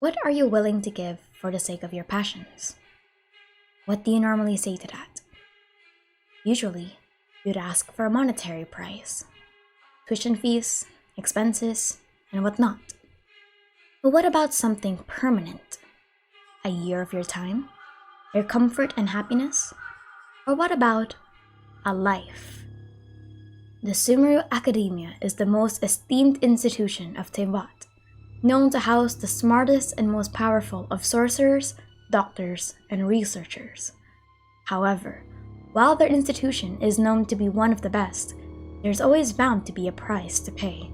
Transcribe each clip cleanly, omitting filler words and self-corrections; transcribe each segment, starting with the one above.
What are you willing to give for the sake of your passions? What do you normally say to that? Usually, you'd ask for a monetary price, tuition fees, expenses, and whatnot. But what about something permanent? A year of your time? Your comfort and happiness? Or what about a life? The Sumeru Academia is the most esteemed institution of Teyvat, known to house the smartest and most powerful of sorcerers, doctors, and researchers. However, while their institution is known to be one of the best, there's always bound to be a price to pay.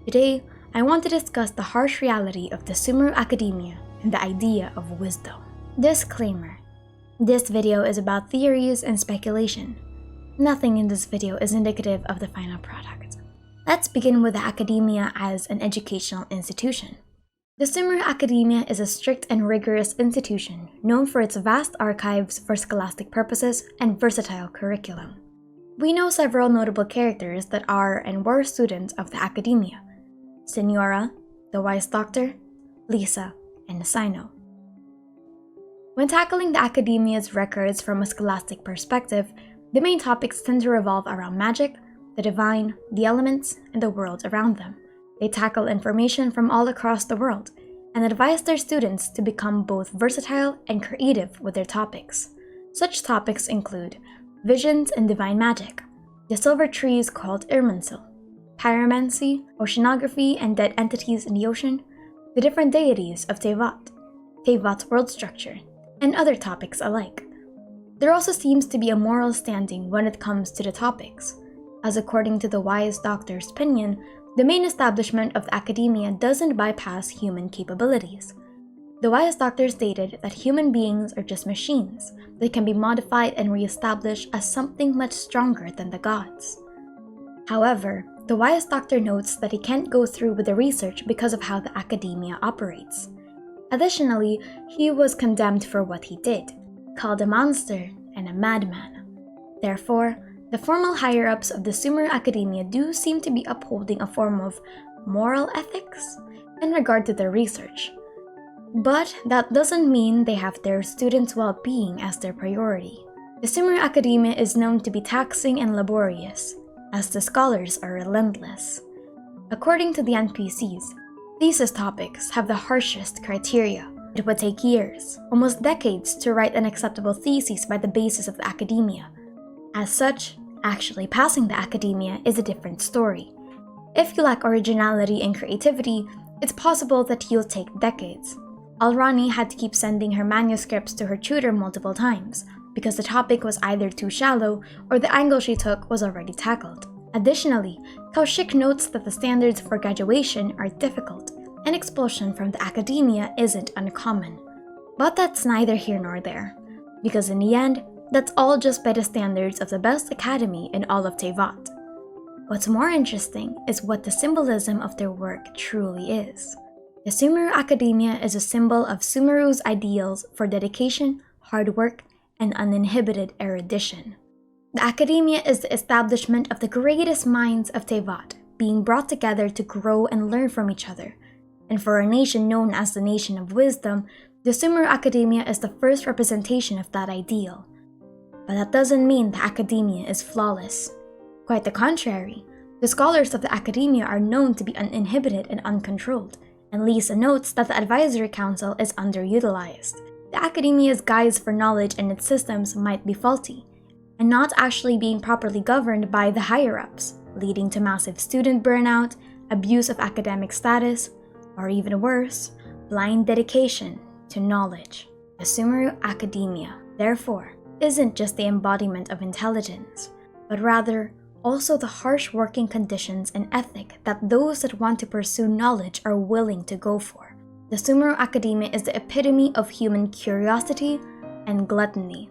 Today, I want to discuss the harsh reality of the Sumeru Academia and the idea of wisdom. Disclaimer: this video is about theories and speculation. Nothing in this video is indicative of the final product. Let's begin with the Academia as an educational institution. The Sumeru Academia is a strict and rigorous institution known for its vast archives for scholastic purposes and versatile curriculum. We know several notable characters that are and were students of the Academia: Senora, the Wise Doctor, Lisa, and Cyno. When tackling the Academia's records from a scholastic perspective, the main topics tend to revolve around magic, the divine, the elements, and the world around them. They tackle information from all across the world and advise their students to become both versatile and creative with their topics. Such topics include visions and divine magic, the silver trees called Irminsul, pyromancy, oceanography and dead entities in the ocean, the different deities of Teyvat, Teyvat's world structure, and other topics alike. There also seems to be a moral standing when it comes to the topics, as according to the Wise Doctor's opinion, the main establishment of the Academia doesn't bypass human capabilities. The Wise Doctor stated that human beings are just machines that can be modified and re-established as something much stronger than the gods. However, the Wise Doctor notes that he can't go through with the research because of how the Academia operates. Additionally, he was condemned for what he did, called a monster and a madman. Therefore, the formal higher-ups of the Sumeru Academia do seem to be upholding a form of moral ethics in regard to their research. But that doesn't mean they have their students' well-being as their priority. The Sumeru Academia is known to be taxing and laborious, as the scholars are relentless. According to the NPCs, thesis topics have the harshest criteria. It would take years, almost decades, to write an acceptable thesis by the basis of the Academia. As such, actually passing the Academia is a different story. If you lack originality and creativity, it's possible that you'll take decades. Alrani had to keep sending her manuscripts to her tutor multiple times because the topic was either too shallow or the angle she took was already tackled. Additionally, Kaushik notes that the standards for graduation are difficult, and expulsion from the Academia isn't uncommon. But that's neither here nor there, because in the end, that's all just by the standards of the best academy in all of Teyvat. What's more interesting is what the symbolism of their work truly is. The Sumeru Academia is a symbol of Sumeru's ideals for dedication, hard work, and uninhibited erudition. The Academia is the establishment of the greatest minds of Teyvat, being brought together to grow and learn from each other. And for a nation known as the Nation of Wisdom, the Sumeru Academia is the first representation of that ideal. But that doesn't mean the Academia is flawless. Quite the contrary, the scholars of the Academia are known to be uninhibited and uncontrolled, and Lisa notes that the Advisory Council is underutilized. The Academia's guides for knowledge and its systems might be faulty, and not actually being properly governed by the higher-ups, leading to massive student burnout, abuse of academic status, or even worse, blind dedication to knowledge. The Sumeru Academia, therefore, isn't just the embodiment of intelligence, but rather also the harsh working conditions and ethic that those that want to pursue knowledge are willing to go for. The Sumeru Academia is the epitome of human curiosity and gluttony,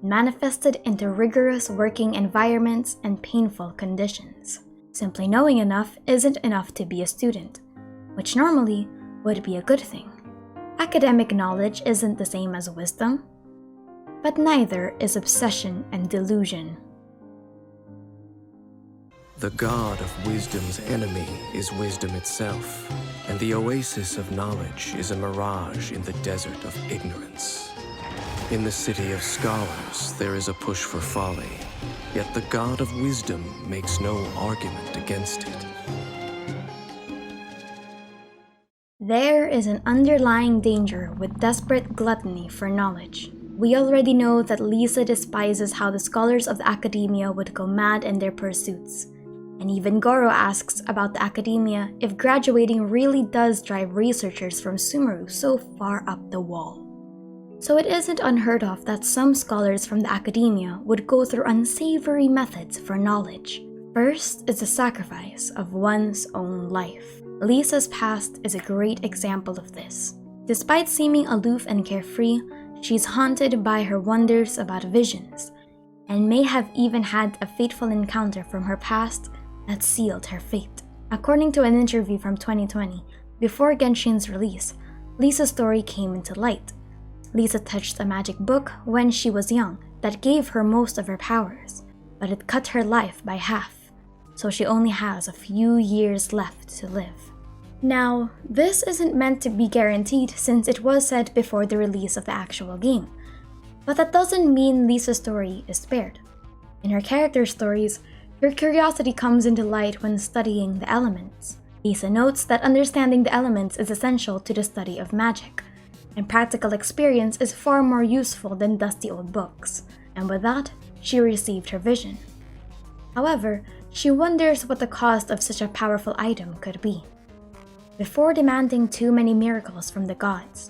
manifested into rigorous working environments and painful conditions. Simply knowing enough isn't enough to be a student, which normally would be a good thing. Academic knowledge isn't the same as wisdom, but neither is obsession and delusion. The god of wisdom's enemy is wisdom itself, and the oasis of knowledge is a mirage in the desert of ignorance. In the city of scholars, there is a push for folly, yet the god of wisdom makes no argument against it. There is an underlying danger with desperate gluttony for knowledge. We already know that Lisa despises how the scholars of the Academia would go mad in their pursuits. And even Goro asks about the Academia if graduating really does drive researchers from Sumeru so far up the wall. So it isn't unheard of that some scholars from the Academia would go through unsavory methods for knowledge. First is the sacrifice of one's own life. Lisa's past is a great example of this. Despite seeming aloof and carefree, she's haunted by her wonders about visions, and may have even had a fateful encounter from her past that sealed her fate. According to an interview from 2020, before Genshin's release, Lisa's story came into light. Lisa touched a magic book when she was young that gave her most of her powers, but it cut her life by half, so she only has a few years left to live. Now, this isn't meant to be guaranteed since it was said before the release of the actual game, but that doesn't mean Lisa's story is spared. In her character stories, her curiosity comes into light when studying the elements. Lisa notes that understanding the elements is essential to the study of magic, and practical experience is far more useful than dusty old books, and with that, she received her vision. However, she wonders what the cost of such a powerful item could be. Before demanding too many miracles from the gods,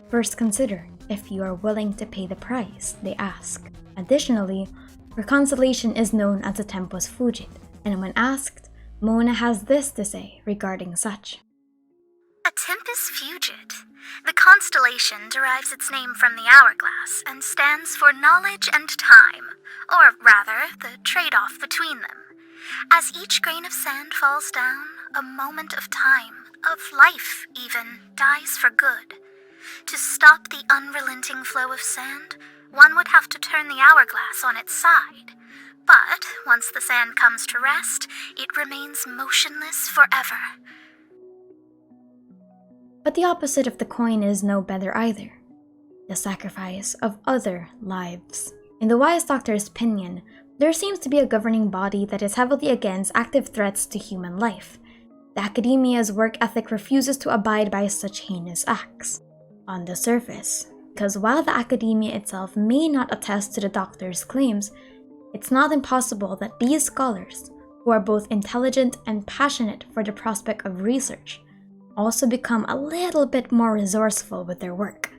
first consider if you are willing to pay the price they ask. Additionally, her constellation is known as the Tempus Fugit, and when asked, Mona has this to say regarding such. A Tempus Fugit. The constellation derives its name from the hourglass and stands for knowledge and time, or rather, the trade-off between them. As each grain of sand falls down, a moment of time, of life even, dies for good. To stop the unrelenting flow of sand, one would have to turn the hourglass on its side. But once the sand comes to rest, it remains motionless forever. But the opposite of the coin is no better either. The sacrifice of other lives. In the wise doctor's opinion, there seems to be a governing body that is heavily against active threats to human life. The Academia's work ethic refuses to abide by such heinous acts. On the surface, because while the Academia itself may not attest to the doctor's claims, it's not impossible that these scholars, who are both intelligent and passionate for the prospect of research, also become a little bit more resourceful with their work.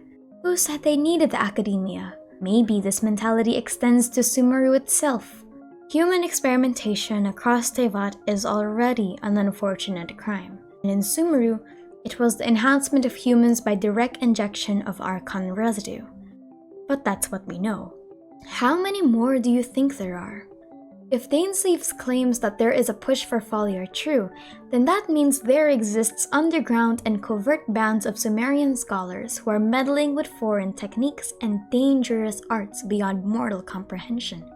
Who said they needed the Academia? Maybe this mentality extends to Sumeru itself. Human experimentation across Teyvat is already an unfortunate crime, and in Sumeru, it was the enhancement of humans by direct injection of Archon residue. But that's what we know. How many more do you think there are? If Dainsleif's claims that there is a push for folly are true, then that means there exists underground and covert bands of Sumerian scholars who are meddling with foreign techniques and dangerous arts beyond mortal comprehension.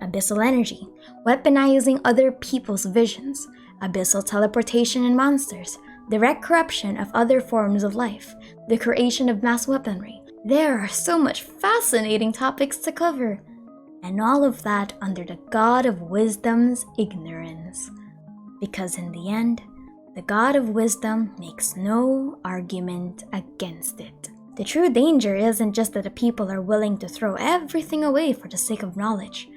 Abyssal energy, weaponizing other people's visions, abyssal teleportation in monsters, direct corruption of other forms of life, the creation of mass weaponry. There are so much fascinating topics to cover. And all of that under the God of Wisdom's ignorance. Because in the end, the God of Wisdom makes no argument against it. The true danger isn't just that the people are willing to throw everything away for the sake of knowledge,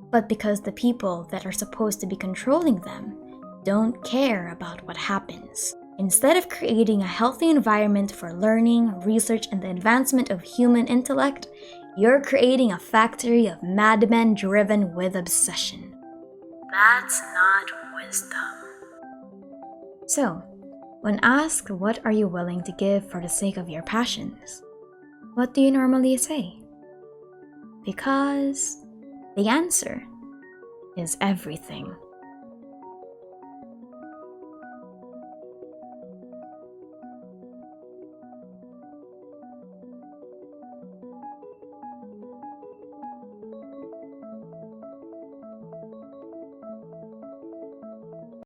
but because the people that are supposed to be controlling them don't care about what happens. Instead of creating a healthy environment for learning, research, and the advancement of human intellect, you're creating a factory of madmen driven with obsession. That's not wisdom. So, when asked what are you willing to give for the sake of your passions, what do you normally say? Because the answer is everything.